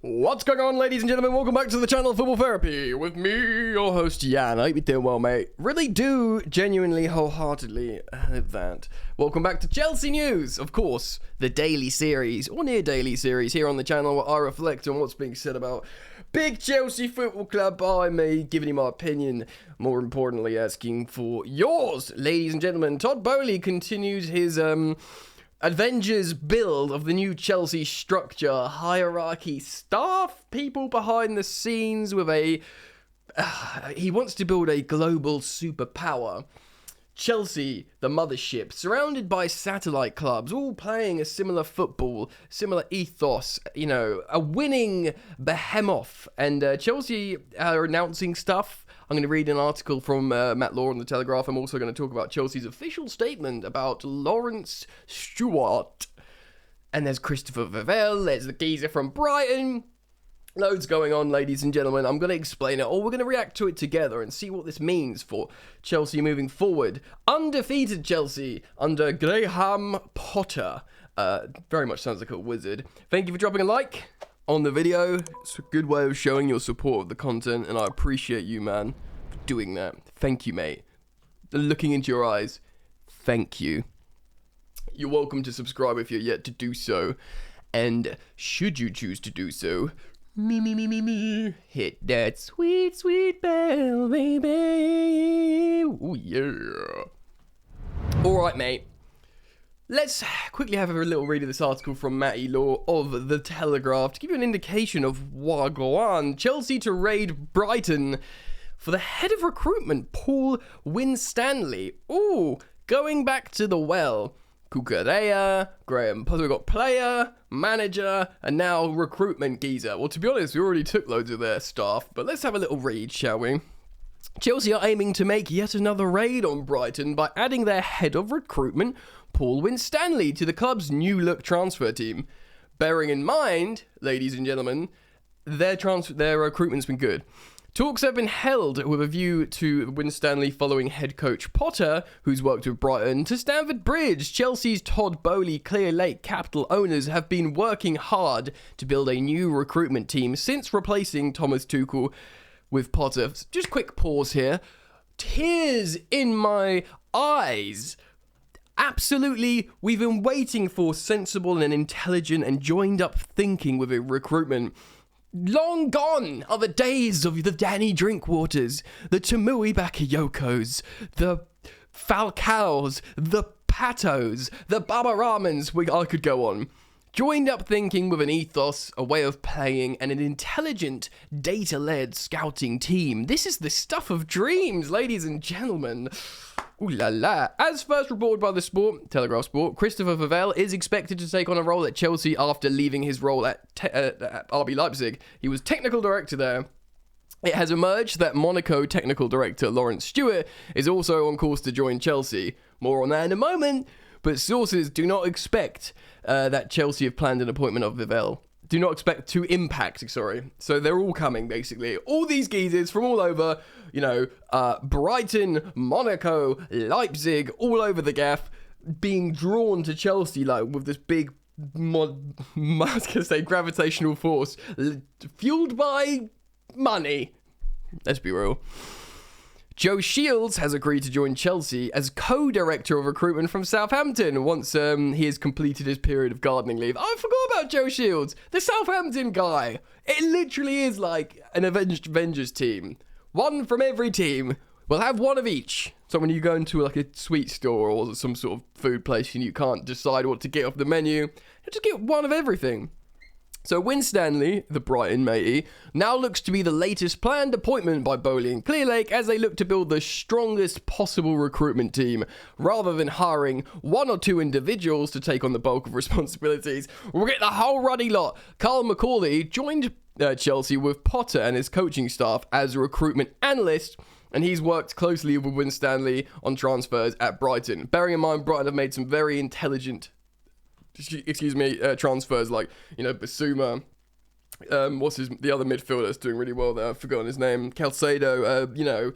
What's going on, ladies and gentlemen? Welcome back to the channel Football Therapy with me, your host, Jan. I hope you're doing well, mate. Really do genuinely, wholeheartedly hope that. Welcome back to Chelsea News, of course, the daily series, or near daily series, here on the channel where I reflect on what's being said about Big Chelsea Football Club by me, giving you my opinion, more importantly, asking for yours, ladies and gentlemen. Todd Boehly continues his, Avengers build of the new Chelsea structure, hierarchy, staff, people behind the scenes with a... he wants to build a global superpower. Chelsea, the mothership, surrounded by satellite clubs, all playing a similar football, similar ethos, you know, a winning behemoth. And Chelsea are announcing stuff. I'm going to read an article from Matt Law on The Telegraph. I'm also going to talk about Chelsea's official statement about Laurence Stewart. And there's Christopher Vivell, there's the geezer from Brighton. Loads going on, ladies and gentlemen. I'm going to explain it, or we're going to react to it together and see what this means for Chelsea moving forward. Undefeated Chelsea under Graham Potter. Very much sounds like a wizard. Thank you for dropping a like on the video. It's a good way of showing your support of the content, and I appreciate you, man, for doing that. Thank you, mate. Looking into your eyes, thank you. You're welcome to subscribe if you're yet to do so, and should you choose to do so, hit that sweet, sweet bell, baby. Ooh, yeah. Alright, mate. Let's quickly have a little read of this article from Matty Law of The Telegraph to give you an indication of what go on. Chelsea to raid Brighton for the head of recruitment, Paul Winstanley. Ooh, going back to the well. Cucurella, Graham Potter, we've got player, manager, and now recruitment geezer. Well, to be honest, we already took loads of their staff, but let's have a little read, shall we? Chelsea are aiming to make yet another raid on Brighton by adding their head of recruitment, Paul Winstanley, to the club's new-look transfer team. Bearing in mind, ladies and gentlemen, their recruitment's been good. Talks have been held with a view to Winstanley following head coach Potter, who's worked with Brighton, to Stamford Bridge. Chelsea's Todd Boehly, Clearlake capital owners have been working hard to build a new recruitment team since replacing Thomas Tuchel with Potter. Just quick pause here. Tears in my eyes. Absolutely, we've been waiting for sensible and intelligent and joined up thinking with a recruitment. Long gone are the days of the Danny Drinkwaters, the Tamui Bakayokos, the Falcaos, the Patos, the Babaramans. I could go on. Joined up thinking with an ethos, a way of playing, and an intelligent, data-led scouting team. This is the stuff of dreams, ladies and gentlemen. Ooh la la. As first reported by the Telegraph Sport, Christopher Vivell is expected to take on a role at Chelsea after leaving his role at RB Leipzig. He was technical director there. It has emerged that Monaco technical director Laurence Stewart is also on course to join Chelsea. More on that in a moment, but sources do not expect that Chelsea have planned an appointment of Vivell. Do not expect to impact, sorry. So they're all coming, basically. All these geezers from all over, you know, Brighton, Monaco, Leipzig, all over the gaff, being drawn to Chelsea, like, with this big, I was gonna say, gravitational force, fueled by money. Let's be real. Joe Shields has agreed to join Chelsea as co-director of recruitment from Southampton once he has completed his period of gardening leave. I forgot about Joe Shields, the Southampton guy. It literally is like an Avengers team. One from every team. We'll have one of each. So when you go into like a sweet store or some sort of food place and you can't decide what to get off the menu, you just get one of everything. So Winstanley, the Brighton matey, now looks to be the latest planned appointment by Boehly and Clearlake as they look to build the strongest possible recruitment team, rather than hiring one or two individuals to take on the bulk of responsibilities. We'll get the whole ruddy lot. Carl McCauley joined Chelsea with Potter and his coaching staff as a recruitment analyst, and he's worked closely with Winstanley on transfers at Brighton. Bearing in mind, Brighton have made some very intelligent transfers, like, you know, Basuma, the other midfielder that's doing really well there, I've forgotten his name, Calcedo, you know,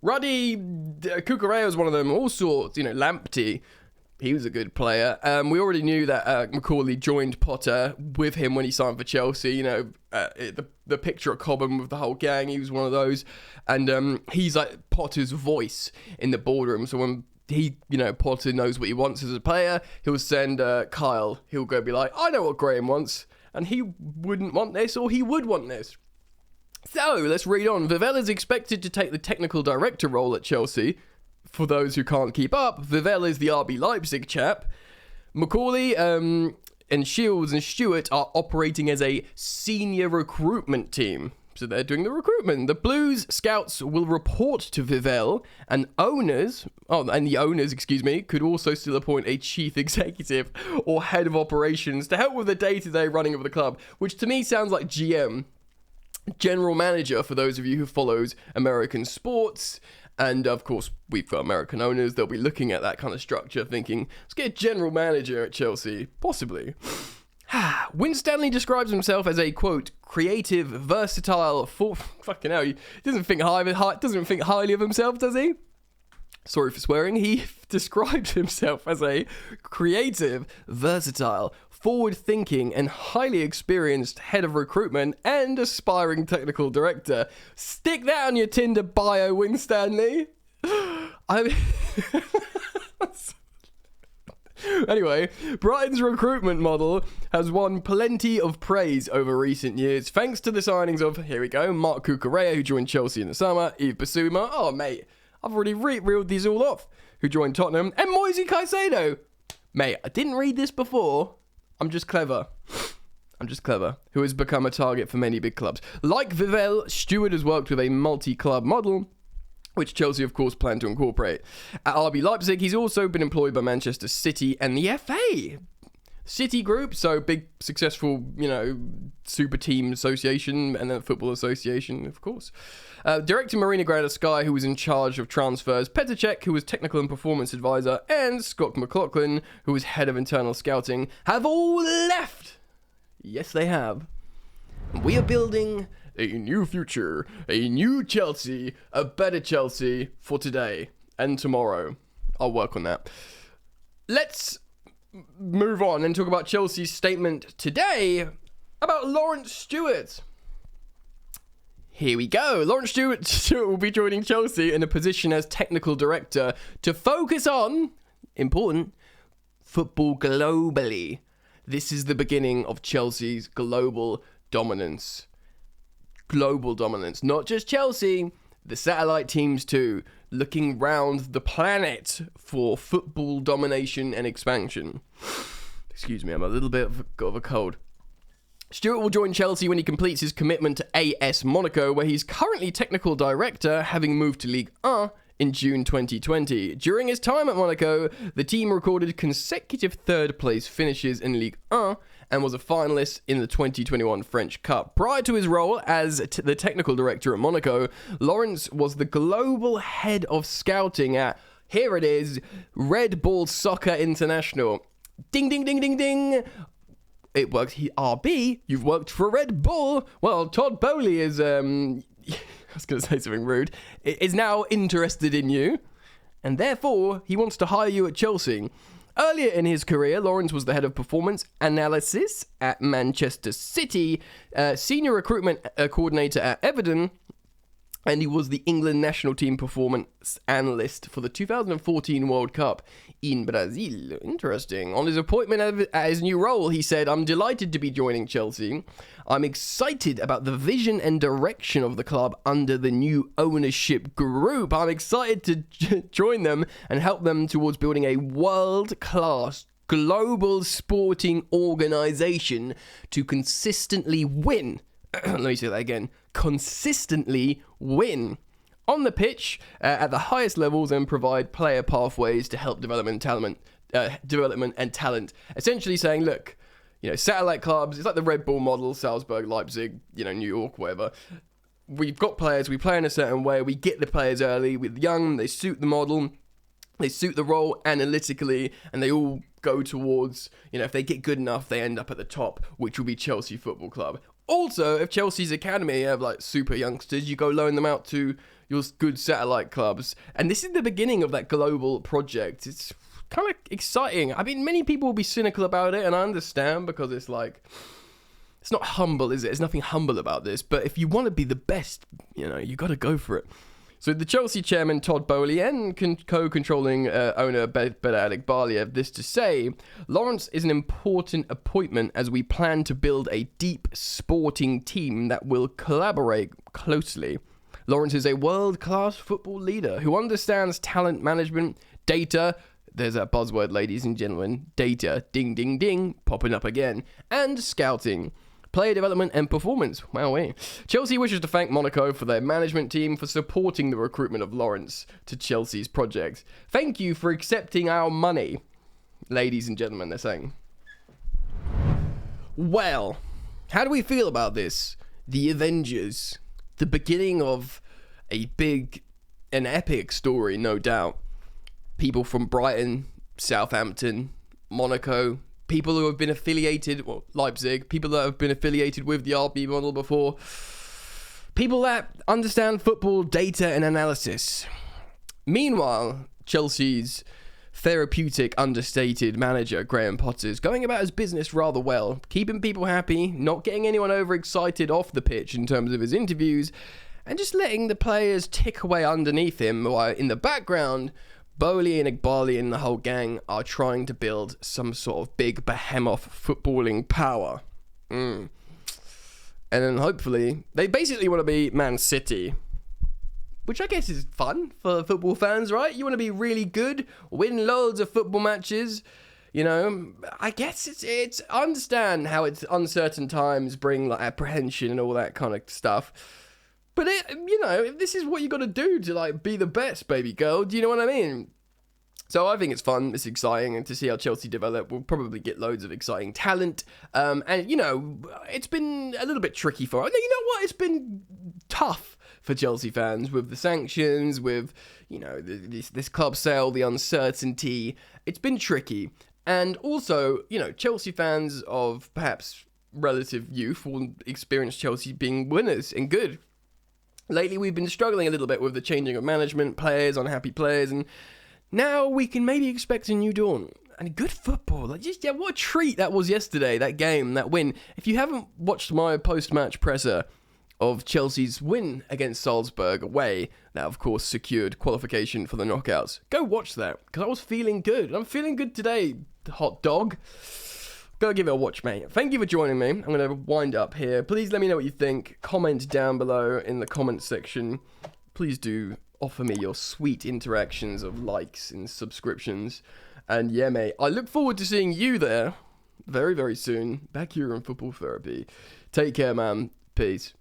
Ruddy, Cucurella is one of them, all sorts, you know, Lamptey, He was a good player. We already knew that Macaulay joined Potter with him when he signed for Chelsea. You know, the picture at Cobham with the whole gang, he was one of those. And he's like Potter's voice in the boardroom. So when Potter knows what he wants as a player, he'll send Kyle. He'll go be like, I know what Graham wants. And he wouldn't want this, or he would want this. So, let's read on. Vivell is expected to take the technical director role at Chelsea. For those who can't keep up, Vivell is the RB Leipzig chap. Macaulay and Shields and Stewart are operating as a senior recruitment team. So they're doing the recruitment. The Blues scouts will report to Vivell, and the owners, could also still appoint a chief executive or head of operations to help with the day-to-day running of the club, which to me sounds like GM. General manager, for those of you who follows American sports. And, of course, we've got American owners. They'll be looking at that kind of structure, thinking, let's get a general manager at Chelsea. Possibly. Winstanley describes himself as a, quote, creative, versatile, fucking hell, he doesn't think highly of himself, does he? Sorry for swearing. He describes himself as a creative, versatile, forward-thinking and highly experienced head of recruitment and aspiring technical director. Stick that on your Tinder bio, Winstanley. Anyway, Brighton's recruitment model has won plenty of praise over recent years, thanks to the signings of, here we go, Mark Cucurella, who joined Chelsea in the summer, Yves Bissouma, oh mate, I've already reeled these all off, who joined Tottenham, and Moise Caicedo. Mate, I didn't read this before. I'm just clever. Who has become a target for many big clubs. Like Vivell, Stewart has worked with a multi-club model, which Chelsea, of course, plan to incorporate. At RB Leipzig, he's also been employed by Manchester City and the FA. City Group, so big, successful, super team association, and then football association, of course. Director Marina Gradisky, who was in charge of transfers, Petr Cech, who was technical and performance advisor, and Scott McLaughlin, who was head of internal scouting, have all left. Yes, they have. We are building a new future, a new Chelsea, a better Chelsea for today and tomorrow. I'll work on that. Let's move on and talk about Chelsea's statement today about Laurence Stewart. Here we go. Laurence Stewart will be joining Chelsea in a position as technical director to focus on, important, football globally. This is the beginning of Chelsea's global dominance. Global dominance. Not just Chelsea, the satellite teams too, looking round the planet for football domination and expansion. Excuse me, I'm a little bit of a cold. Stewart will join Chelsea when he completes his commitment to AS Monaco, where he's currently technical director, having moved to Ligue 1 in June 2020. During his time at Monaco, the team recorded consecutive third-place finishes in Ligue 1 and was a finalist in the 2021 French Cup. Prior to his role as the technical director at Monaco, Laurence was the global head of scouting at, here it is, Red Bull Soccer International. Ding, ding, ding, ding, ding. It works. RB, you've worked for Red Bull. Well, Todd Boehly is, I was going to say something rude, is now interested in you, and therefore he wants to hire you at Chelsea. Earlier in his career, Laurence was the head of performance analysis at Manchester City, senior recruitment coordinator at Everton, and he was the England national team performance analyst for the 2014 World Cup in Brazil. Interesting. On his appointment at his new role, he said, I'm delighted to be joining Chelsea. I'm excited about the vision and direction of the club under the new ownership group. I'm excited to join them and help them towards building a world-class global sporting organisation to consistently win. Let me say that again. Consistently win on the pitch at the highest levels and provide player pathways to help development and talent. Essentially saying, look, satellite clubs, it's like the Red Bull model, Salzburg, Leipzig, New York, whatever. We've got players, we play in a certain way, we get the players early, with young, they suit the model, they suit the role analytically, and they all go towards, if they get good enough, they end up at the top, which will be Chelsea Football Club. Also, if Chelsea's academy have super youngsters, you go loan them out to your good satellite clubs. And this is the beginning of that global project. It's kind of exciting. I mean, many people will be cynical about it, and I understand, because it's like, it's not humble, is it? There's nothing humble about this. But if you want to be the best, you got to go for it. So the Chelsea chairman, Todd Boehly, and co-controlling owner, Bedat Iqbali, have this to say: Laurence is an important appointment as we plan to build a deep sporting team that will collaborate closely. Laurence is a world-class football leader who understands talent management, data, there's that buzzword, ladies and gentlemen, data, ding, ding, ding, popping up again, and scouting. Player development and performance. Wowee. Chelsea wishes to thank Monaco for their management team for supporting the recruitment of Laurence to Chelsea's project. Thank you for accepting our money, ladies and gentlemen, they're saying. Well, how do we feel about this? The Avengers. The beginning of an epic story, no doubt. People from Brighton, Southampton, Monaco, people who have been affiliated, Leipzig, people that have been affiliated with the RB model before, people that understand football data and analysis. Meanwhile, Chelsea's therapeutic, understated manager, Graham Potter's going about his business rather well, keeping people happy, not getting anyone overexcited off the pitch in terms of his interviews, and just letting the players tick away underneath him, while in the background, Boehly and Iqbali and the whole gang are trying to build some sort of big behemoth footballing power. And then hopefully, they basically want to be Man City, which I guess is fun for football fans, right? You want to be really good, win loads of football matches, I guess it's I understand how it's uncertain times bring like apprehension and all that kind of stuff. But if this is what you got to do to like be the best, baby girl, do you know what I mean? So I think it's fun, it's exciting, and to see how Chelsea develop, we'll probably get loads of exciting talent. And it's been a little bit tricky for us. You know what? It's been tough for Chelsea fans with the sanctions, with this club sale, the uncertainty. It's been tricky, and also Chelsea fans of perhaps relative youth will experience Chelsea being winners and good. Lately, we've been struggling a little bit with the changing of management, players, unhappy players, and now we can maybe expect a new dawn. And good football. What a treat that was yesterday, that game, that win. If you haven't watched my post-match presser of Chelsea's win against Salzburg away, that of course secured qualification for the knockouts, go watch that, because I was feeling good. I'm feeling good today, hot dog. Go give it a watch, mate. Thank you for joining me. I'm going to wind up here. Please let me know what you think. Comment down below in the comment section. Please do offer me your sweet interactions of likes and subscriptions. And yeah, mate, I look forward to seeing you there very, very soon. Back here on Football Therapy. Take care, man. Peace.